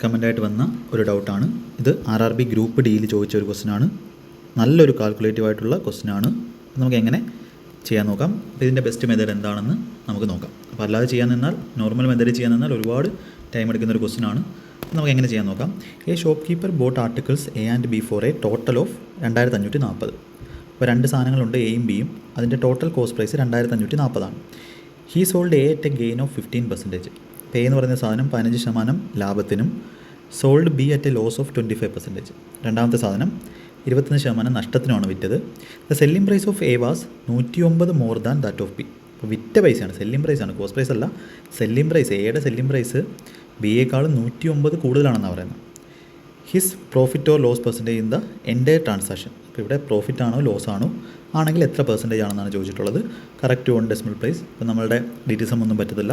കമൻ്റായിട്ട് വന്ന ഒരു ഡൗട്ടാണ്. ഇത് RRB ഗ്രൂപ്പ് ഡിയിൽ ചോദിച്ച ഒരു ക്വസ്റ്റ്യനാണ്. നല്ലൊരു കാൽക്കുലേറ്റീവ് ആയിട്ടുള്ള ക്വസ്റ്റ്യനാണ്. നമുക്ക് എങ്ങനെ ചെയ്യാൻ നോക്കാം. അപ്പോൾ ഇതിൻ്റെ ബെസ്റ്റ് മെത്തേഡ് എന്താണെന്ന് നമുക്ക് നോക്കാം. അപ്പോൾ അല്ലാതെ ചെയ്യാൻ നിന്നാൽ, നോർമൽ മെത്തേഡ് ചെയ്യാൻ നിന്നാൽ ഒരുപാട് ടൈം എടുക്കുന്ന ഒരു ക്വസ്റ്റ്യനാണ്. നമുക്ക് എങ്ങനെ ചെയ്യാൻ നോക്കാം. A shop keeper bought articles A and B for a total of 2540. അപ്പോൾ രണ്ട് സാധനങ്ങളുണ്ട്, എയും ബിയും. അതിൻ്റെ ടോട്ടൽ കോസ്റ്റ് പ്രൈസ് 2540 he sold A at a gain of 15%. പേ എന്ന് പറയുന്ന സാധനം 15% ലാഭത്തിനും, sold B at a loss of 25%. രണ്ടാമത്തെ സാധനം 25% നഷ്ടത്തിനുമാണ് വിറ്റത്. The selling price of A was 109 more than that of B. അപ്പോൾ വിറ്റ പൈസയാണ്, സെല്ലിംഗ് പ്രൈസാണ്, കോസ്റ്റ് പ്രൈസ് അല്ല. സെല്ലിംഗ് പ്രൈസ്, എയുടെ സെല്ലിംഗ് പ്രൈസ് ബിയേക്കാളും 109 കൂടുതലാണെന്നാണ് പറയുന്നത്. His profit or loss percentage in the entire transaction. അപ്പോൾ ഇവിടെ പ്രോഫിറ്റ് ആണോ ലോസ് ആണോ ആണെങ്കിൽ എത്ര പെർസെൻറ്റേജ് ആണെന്നാണ് ചോദിച്ചിട്ടുള്ളത്. Correct on decimal place. ഇപ്പോൾ നമ്മളുടെ ഡീറ്റെയിൽസ് ഒന്നും പറ്റത്തില്ല.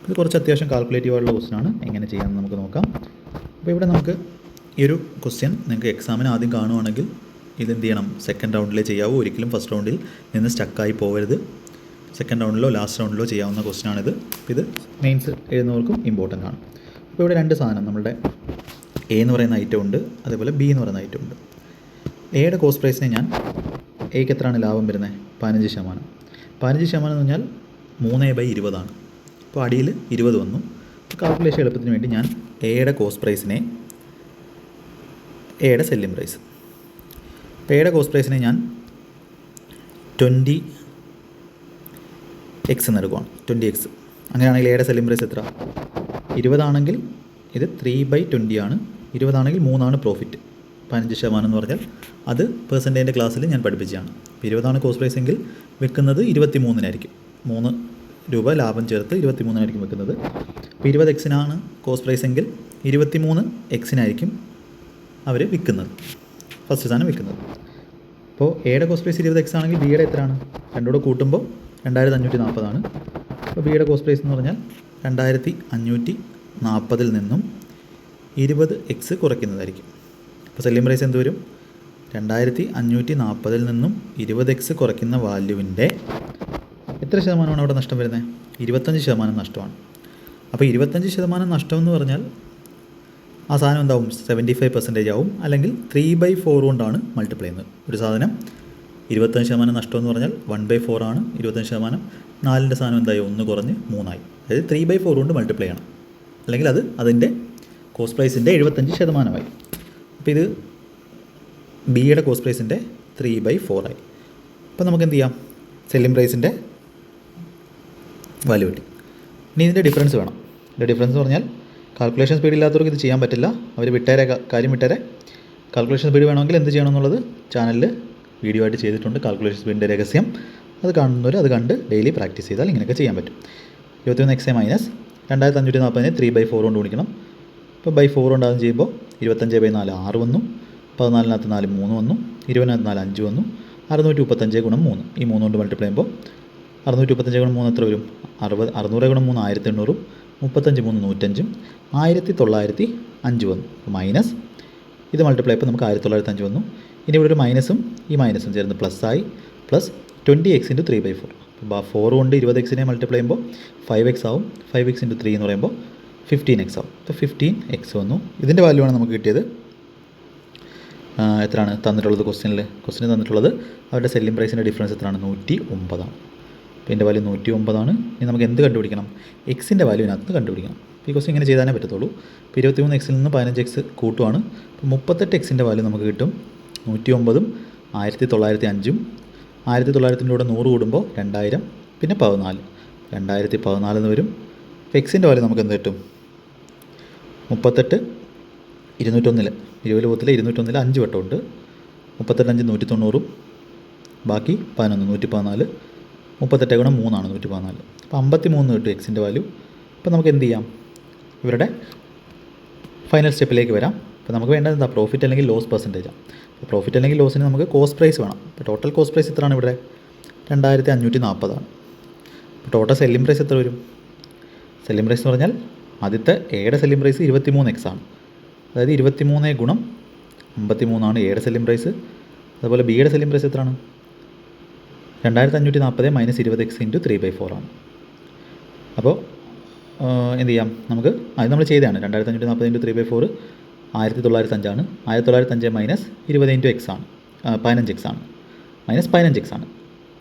ഇത് കുറച്ച് അത്യാവശ്യം കാൽക്കുലേറ്റീവ് ആയിട്ടുള്ള ക്വസ്റ്റ്യനാണ്. എങ്ങനെ ചെയ്യാമെന്ന് നമുക്ക് നോക്കാം. അപ്പോൾ ഇവിടെ നമുക്ക് ഈ ഒരു ക്വസ്റ്റ്യൻ നിങ്ങൾക്ക് എക്സാമിന് ആദ്യം കാണുവാണെങ്കിൽ ഇതെന്ത് ചെയ്യണം, സെക്കൻഡ് റൗണ്ടിലേ ചെയ്യാവൂ. ഒരിക്കലും ഫസ്റ്റ് റൗണ്ടിൽ നിന്ന് സ്റ്റക്കായി പോകരുത്. സെക്കൻഡ് റൗണ്ടിലോ ലാസ്റ്റ് റൗണ്ടിലോ ചെയ്യാവുന്ന ക്വസ്റ്റ്യനാണിത്. ഇത് മെയിൻസ് എഴുതുന്നവർക്കും ഇമ്പോർട്ടൻ്റ് ആണ്. അപ്പോൾ ഇവിടെ രണ്ട് സാധനം, നമ്മളുടെ എ എന്ന് പറയുന്ന ഐറ്റം ഉണ്ട്, അതേപോലെ ബി എന്ന് പറയുന്ന ഐറ്റം ഉണ്ട്. എയുടെ കോസ്റ്റ് പ്രൈസിനെ ഞാൻ, എക്ക് എത്രയാണ് ലാഭം വരുന്നത്, 15%. 15% എന്ന് പറഞ്ഞാൽ 3/20. അപ്പോൾ അടിയിൽ 20 വന്നു. കാൽക്കുലേഷൻ എളുപ്പത്തിന് വേണ്ടി ഞാൻ എയുടെ കോസ്റ്റ് പ്രൈസിനെ, എയുടെ സെല്ലിംഗ് പ്രൈസ്, അപ്പോൾ എയുടെ കോസ്റ്റ് പ്രൈസിനെ ഞാൻ 20x എന്നെടുക്കുകയാണ്. 20x. അങ്ങനെയാണെങ്കിൽ എയുടെ സെല്ലിംഗ് പ്രൈസ് എത്ര, 20 ആണെങ്കിൽ ഇത് 3/20 ആണ്. 20 ആണെങ്കിൽ 3 പ്രോഫിറ്റ്. 15% എന്ന് പറഞ്ഞാൽ അത് പെർസെൻറ്റേജിൻ്റെ ക്ലാസ്സിൽ ഞാൻ പഠിപ്പിച്ചതാണ്. 20 കോസ്റ്റ് പ്രൈസ് എങ്കിൽ വെക്കുന്നത് 23 3 രൂപ ലാഭം ചേർത്ത് 23 വെക്കുന്നത്. അപ്പോൾ 20x കോസ്റ്റ് പ്രൈസ് എങ്കിൽ 23x അവർ വിൽക്കുന്നത്, ഫസ്റ്റ് സാധനം വിൽക്കുന്നത്. അപ്പോൾ എയുടെ കോസ്റ്റ് പ്രൈസ് 20x ആണെങ്കിൽ ബിയുടെ എത്രയാണ്, രണ്ടോടെ കൂട്ടുമ്പോൾ 2540. അപ്പോൾ ബിയുടെ കോസ്റ്റ് പ്രൈസ് എന്ന് പറഞ്ഞാൽ 2540 നിന്നും 20x കുറയ്ക്കുന്നതായിരിക്കും. അപ്പോൾ സെല്ലിംഗ് പ്രൈസ് എന്ത് വരും, 2540 നിന്നും 20x കുറയ്ക്കുന്ന വാല്യൂവിൻ്റെ എത്ര ശതമാനമാണ് അവിടെ നഷ്ടം വരുന്നത്, 25% നഷ്ടമാണ്. അപ്പോൾ 25% നഷ്ടം എന്ന് പറഞ്ഞാൽ ആ സാധനം എന്താവും, 75% ആവും. അല്ലെങ്കിൽ 3/4 കൊണ്ടാണ് മൾട്ടിപ്ലൈ ചെയ്യുന്നത്. ഒരു സാധനം 25% നഷ്ടം എന്ന് പറഞ്ഞാൽ 1/4 ആണ്. 25%, 4ൻ്റെ സാധനം എന്തായി, 1 കുറഞ്ഞ് 3 ആയി. അതായത് 3/4 കൊണ്ട് മൾട്ടിപ്ലൈ ചെയ്യണം. അല്ലെങ്കിൽ അത് അതിൻ്റെ കോസ്റ്റ് പ്രൈസിൻ്റെ 75%. അപ്പോൾ ഇത് ബിയുടെ കോസ്റ്റ് പ്രൈസിൻ്റെ 3/4 ആയി. അപ്പോൾ നമുക്ക് എന്ത് ചെയ്യാം, സെല്ലിംഗ് പ്രൈസിൻ്റെ വാല്യൂ കിട്ടി. ഇനി ഇതിൻ്റെ ഡിഫറൻസ് വേണം. ഇതിൻ്റെ ഡിഫറൻസ് എന്ന് പറഞ്ഞാൽ കാൽക്കുലേഷൻ സ്പീഡ് ഇല്ലാത്തവർക്ക് ഇത് ചെയ്യാൻ പറ്റില്ല. അവർ കാര്യം വിട്ടേരെ. കാൽക്കുലേഷൻ സ്പീഡ് വേണമെങ്കിൽ എന്ത് ചെയ്യണം എന്നുള്ളത് ചാനലിൽ വീഡിയോ ആയിട്ട് ചെയ്തിട്ടുണ്ട്. കാൽക്കുലേഷൻ സ്പീഡിൻ്റെ രഹസ്യം. അത് കാണുന്നവർ അത് കണ്ട് ഡെയിലി പ്രാക്ടീസ് ചെയ്താൽ ഇങ്ങനെയൊക്കെ ചെയ്യാൻ പറ്റും. 21x മൈനസ് 2540 3/4 കൊണ്ട് ഗുണിക്കണം. ഇപ്പോൾ ബൈ 4 കൊണ്ട് അത് ചെയ്യുമ്പോൾ 25/4 6 വന്നു. 14 4 3 വന്നു. 20 4 5 വന്നു. 635 ഗുണം 3, ഈ 3 കൊണ്ട് മൾട്ടിപ്ലൈ ചെയ്യുമ്പോൾ 635 ഗുണം 3 എത്ര വരും, 60. 600 ഗുണം 3 1800. 35 3 105. 1905 വന്നു. മൈനസ് ഇത് മൾട്ടിപ്ലൈ ചെയ്യപ്പോൾ നമുക്ക് 1905 വന്നു. ഇനി ഇവിടെ ഒരു മൈനസും ഈ മൈനസും ചേർന്ന് പ്ലസ് ആയി. Plus 20x × 3/4. അപ്പോൾ 4 കൊണ്ട് 20x മൾട്ടിപ്ലൈ ചെയ്യുമ്പോൾ 5x ആവും. 5x × 3 എന്ന് പറയുമ്പോൾ 15x ആവും. അപ്പോൾ 15x വന്നു. ഇതിൻ്റെ വാല്യൂ ആണ് നമുക്ക് കിട്ടിയത്. എത്രയാണ് തന്നിട്ടുള്ളത്, ക്വസ്റ്റ്യന് തന്നിട്ടുള്ളത് അവരുടെ സെല്ലിംഗ് പ്രൈസിൻ്റെ ഡിഫറൻസ് എത്രയാണ്, 109 ആണ്. അപ്പോൾ ഇതിൻ്റെ വാല്യൂ 109 ആണ്. ഇനി നമുക്ക് എന്ത് കണ്ടുപിടിക്കണം, എക്സിൻ്റെ വാല്യൂ ഇതിനകത്ത് കണ്ടുപിടിക്കണം. ഈ ക്വസ്റ്റ്യൻ ഇങ്ങനെ ചെയ്താലേ പറ്റത്തുള്ളൂ. ഇപ്പോൾ 23x നിന്ന് 15x കൂട്ടുവാണ്. അപ്പോൾ 38x വാല്യൂ നമുക്ക് കിട്ടും. 109ഉം 1905ഉം 1900 കൂടെ 100 കൂടുമ്പോൾ 2000, പിന്നെ 14, 2014 എന്ന് വരും. അപ്പോൾ എക്സിൻ്റെ വാല്യൂ നമുക്ക് എന്ത് കിട്ടും, 38 201, 20 പോകത്തില്ല, 201 5 വട്ടമുണ്ട്. 38 5 190, ബാക്കി 11 114. 38 ഗുണം 3 ആണ് 114. അപ്പോൾ 53 കിട്ടും എക്സിൻ്റെ വാല്യൂ. അപ്പോൾ നമുക്ക് എന്ത് ചെയ്യാം, ഇവരുടെ ഫൈനൽ സ്റ്റെപ്പിലേക്ക് വരാം. അപ്പോൾ നമുക്ക് വേണ്ടത് എന്താ, പ്രോഫിറ്റ് അല്ലെങ്കിൽ ലോസ് പെർസെൻറ്റേജാണ്. അപ്പോൾ പ്രോഫിറ്റ് അല്ലെങ്കിൽ ലോസിന് നമുക്ക് കോസ്റ്റ് പ്രൈസ് വേണം. അപ്പോൾ ടോട്ടൽ കോസ്റ്റ് പ്രൈസ് എത്രയാണ് ഇവിടെ, 2540 ആണ്. അപ്പോൾ ടോട്ടൽ സെല്ലിംഗ് പ്രൈസ് എത്ര വരും, സെല്ലിംഗ് പ്രൈസ് എന്ന് പറഞ്ഞാൽ ആദ്യത്തെ എയുടെ സെല്ലിംഗ് പ്രൈസ് 23x ആണ്. അതായത് 23 ഗുണം 53 ആണ് എയുടെ സെല്ലിംഗ് പ്രൈസ്. അതുപോലെ ബിയുടെ സെല്ലിംഗ് പ്രൈസ് എത്രയാണ്, 2540 - 20x × 3/4 ആണ്. അപ്പോൾ എന്ത് ചെയ്യാം നമുക്ക് അത് നമ്മൾ ചെയ്തതാണ് 2540 ഇൻറ്റു 3/4 1905 1905 മൈനസ് 20 ഇൻറ്റു എക്സ് ആണ് 15x ആണ് മൈനസ് 15x ആണ്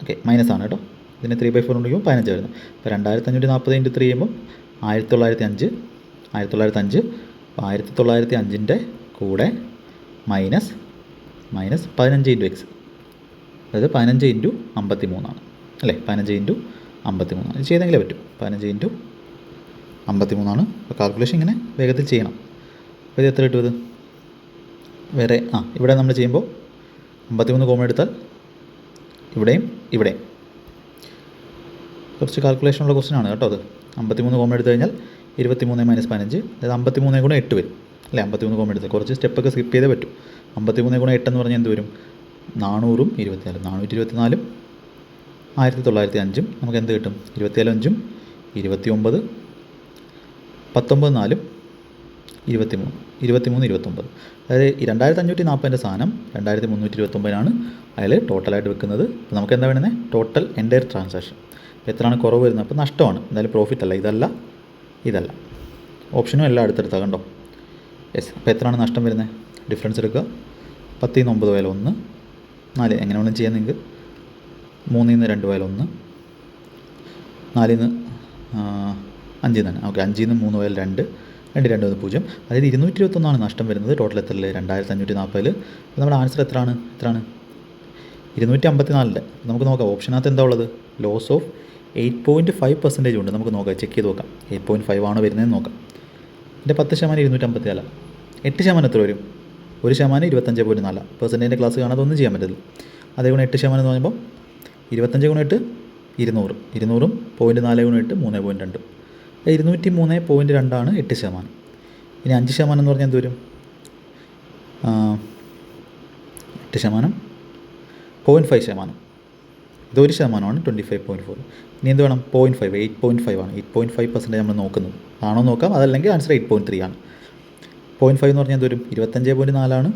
ഓക്കെ മൈനസ് ആണ് കേട്ടോ ഇതിന് 3/4 ഉണ്ടെങ്കിൽ 15 വരുന്നത് അപ്പോൾ 2540 ഇൻറ്റു 3 ചെയ്യുമ്പോൾ 1905 അപ്പോൾ 1905 കൂടെ മൈനസ് 15 ഇൻറ്റു എക്സ് അതായത് 15 ഇൻറ്റു 53 ആണ് അല്ലേ 15 ഇൻറ്റു 53 ഇത് ചെയ്തെങ്കിലേ പറ്റും 15 ഇൻറ്റു 53 ആണ് അപ്പോൾ കാൽക്കുലേഷൻ ഇങ്ങനെ വേഗത്തിൽ ചെയ്യണം അപ്പോൾ ഇത് എത്ര കിട്ടും ഇത് വേറെ ഇവിടെ നമ്മൾ ചെയ്യുമ്പോൾ 53 കോമൺ എടുത്താൽ ഇവിടെയും കുറച്ച് കാൽക്കുലേഷനുള്ള ക്വസ്റ്റ്യൻ ആണ് കേട്ടോ അത് 53 കോമൺ എടുത്തു കഴിഞ്ഞാൽ 23 മൈനസ് 15 അതായത് 53 ഗുണം 8 വരും അല്ലേ 53 കോമൺ എടുത്ത് കുറച്ച് സ്റ്റെപ്പൊക്കെ സ്കിപ്പ് ചെയ്തേ പറ്റും 53 ഗുണം 8 എന്ന് പറഞ്ഞാൽ എന്ത് വരും 400ഉം 424 1905 നമുക്ക് എന്ത് കിട്ടും 24 29 19 4 23 അതായത് 2540 സാധനം 2329 അതിൽ ടോട്ടലായിട്ട് വെക്കുന്നത് അപ്പോൾ നമുക്ക് എന്താ വേണ്ടത് ടോട്ടൽ എൻ്റയർ ട്രാൻസാക്ഷൻ അപ്പോൾ എത്രയാണ് കുറവ് വരുന്നത് അപ്പോൾ നഷ്ടമാണ് എന്തായാലും പ്രോഫിറ്റ് അല്ല ഇതല്ല ഓപ്ഷനും എല്ലാം അടുത്തെടുത്താൽ കണ്ടോ യെസ് അപ്പോൾ എത്രയാണ് നഷ്ടം വരുന്നത് ഡിഫറൻസ് എടുക്കുക 10 നിന്ന് 9 പോയാൽ 1 4 എങ്ങനെ വേണം ചെയ്യാൻ നിങ്ങൾക്ക് 3 നിന്ന് 2 പോയാൽ 1 4 നിന്ന് 5 തന്നെ ഓക്കെ 5 നിന്ന് 3 പോയാൽ 2 2 0 അതായത് 221 നഷ്ടം വരുന്നത് ടോട്ടൽ എത്ര 2540 അപ്പോൾ നമ്മുടെ ആൻസർ എത്രയാണ് 254 നമുക്ക് നോക്കാം ഓപ്ഷനകത്ത് എന്താ ഉള്ളത് ലോസ് ഓഫ് 8.5% ഉണ്ട് നമുക്ക് നോക്കാം ചെക്ക് ചെയ്ത് നോക്കാം 8.5 ആണോ വരുന്നതെന്ന് നോക്കാം എൻ്റെ 10% 254 8% എത്ര വരും 1% 25.4% ക്ലാസ് കാണാതെ ഒന്നും ചെയ്യാൻ പറ്റില്ല അതേ ഗുണം 8% എന്ന് പറയുമ്പോൾ 25 ഗുണം 8 200 0.4 ഗുണം 8 3.2 203.2 ആണ് 8%. ഇനി 5% എന്ന് പറഞ്ഞാൽ എന്ത് വരും 8% 0.5%. ഇത് 1%ആണ് 25.4. ഇനി എന്ത് വേണം 0.5 8.5 ആണ് 8.5% നമ്മൾ നോക്കുന്നത് ആണോ നോക്കാം അതല്ലെങ്കിൽ ആൻസർ 8.3 ആണ് 0.5 എന്ന് പറഞ്ഞാൽ എന്ത് വരും 25.4 ആണ്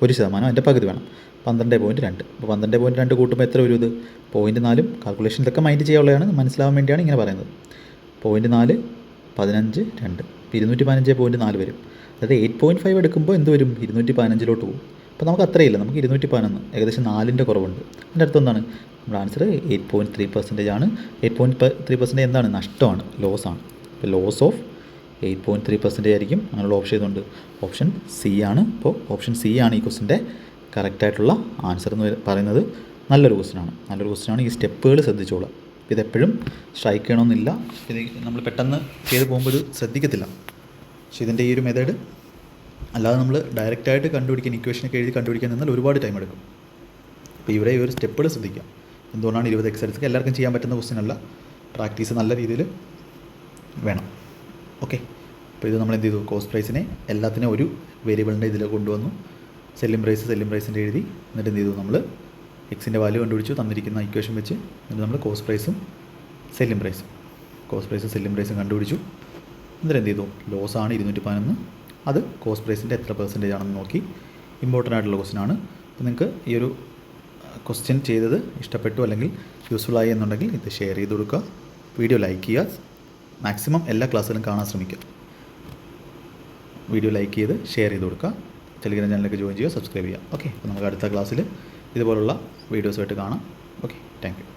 1% അതിൻ്റെ പകുതി വേണം 12.2 അപ്പോൾ 12.2 കൂട്ടുമ്പോൾ എത്ര വരും ഇത് 0.4 കാൽക്കുലേഷനിലൊക്കെ മൈൻഡ് ചെയ്യാനുള്ളതാണ് മനസ്സിലാവാൻ വേണ്ടിയാണ് ഇങ്ങനെ പറയുന്നത് 0.4 15 2 215.4 വരും അതായത് 8.5 എടുക്കുമ്പോൾ എന്ത് വരും 215 പോകും അപ്പോൾ നമുക്ക് അത്രയില്ല നമുക്ക് 211 ഏകദേശം 4ൻ്റെ കുറവുണ്ട് അതിൻ്റെ അടുത്ത് എന്താണ് നമ്മുടെ ആൻസർ 8.3% ആണ് 8.3% എന്താണ് നഷ്ടമാണ് ലോസാണ് അപ്പോൾ ലോസ് ഓഫ് 8.3% ആയിരിക്കും അങ്ങനെയുള്ള ഓപ്ഷൻ ചെയ്തുകൊണ്ട് ഓപ്ഷൻ സി ആണ് അപ്പോൾ ഓപ്ഷൻ സി ആണ് ഈ ക്വസ്റ്റിൻ്റെ കറക്റ്റായിട്ടുള്ള ആൻസർ എന്ന് പറയുന്നത് നല്ലൊരു ക്വസ്റ്റ്യനാണ് ഈ സ്റ്റെപ്പുകൾ ശ്രദ്ധിച്ചോളാം ഇതെപ്പോഴും സ്ട്രൈക്ക് ചെയ്യണമെന്നില്ല ഇത് നമ്മൾ പെട്ടെന്ന് ചെയ്ത് പോകുമ്പോൾ ഇത് ശ്രദ്ധിക്കത്തില്ല പക്ഷേ ഇതിൻ്റെ ഈ ഒരു മെത്തേഡ് അല്ലാതെ നമ്മൾ ഡയറക്റ്റായിട്ട് കണ്ടുപിടിക്കാൻ ഇക്വേഷനൊക്കെ എഴുതി കണ്ടുപിടിക്കാൻ നിന്നാൽ ഒരുപാട് ടൈം എടുക്കും അപ്പോൾ ഇവിടെ ഈ ഒരു സ്റ്റെപ്പുകൾ ശ്രദ്ധിക്കാം എന്തുകൊണ്ടാണ് 20 എക്സസൈസ് എല്ലാവർക്കും ചെയ്യാൻ പറ്റുന്ന ക്വസ്റ്റ്യൻ അല്ല പ്രാക്ടീസ് നല്ല രീതിയിൽ വേണം ഓക്കെ അപ്പോൾ ഇത് നമ്മൾ എന്ത് ചെയ്തു കോസ്റ്റ് പ്രൈസിനെ എല്ലാത്തിനും ഒരു വേരിയബിളിൻ്റെ ഇതിൽ കൊണ്ടുവന്നു സെല്ലിംഗ് പ്രൈസിൻ്റെ എഴുതി എന്നിട്ട് എന്ത് ചെയ്തു നമ്മൾ എക്സിൻ്റെ വാല്യൂ കണ്ടുപിടിച്ചു തന്നിരിക്കുന്ന ഇക്വേഷൻ വെച്ച് എന്നിട്ട് നമ്മൾ കോസ്റ്റ് പ്രൈസും സെല്ലിംഗ് പ്രൈസും കണ്ടുപിടിച്ചു എന്നിട്ട് എന്ത് ചെയ്തു ലോസാണ് 211 അത് കോസ്റ്റ് പ്രൈസിൻ്റെ എത്ര പെർസെൻറ്റേജ് ആണെന്ന് നോക്കി ഇമ്പോർട്ടൻ്റ് ആയിട്ടുള്ള ക്വസ്റ്റ്യനാണ് അപ്പോൾ നിങ്ങൾക്ക് ഈ ഒരു ക്വസ്റ്റ്യൻ ചെയ്തത് ഇഷ്ടപ്പെട്ടു അല്ലെങ്കിൽ യൂസ്ഫുൾ ആയി എന്നുണ്ടെങ്കിൽ ഇത് ഷെയർ ചെയ്ത് കൊടുക്കുക വീഡിയോ ലൈക്ക് ചെയ്യുക മാക്സിമം എല്ലാ ക്ലാസ്സിലും കാണാൻ ശ്രമിക്കുക വീഡിയോ ലൈക്ക് ചെയ്ത് ഷെയർ ചെയ്ത് കൊടുക്കുക ടെലിഗ്രാം ചാനലിലേക്ക് ജോയിൻ ചെയ്യുക സബ്സ്ക്രൈബ് ചെയ്യുക ഓക്കെ അപ്പോൾ നമുക്ക് അടുത്ത ക്ലാസ്സിൽ ഇതുപോലുള്ള വീഡിയോസുമായിട്ട് കാണാം ഓക്കെ താങ്ക് യു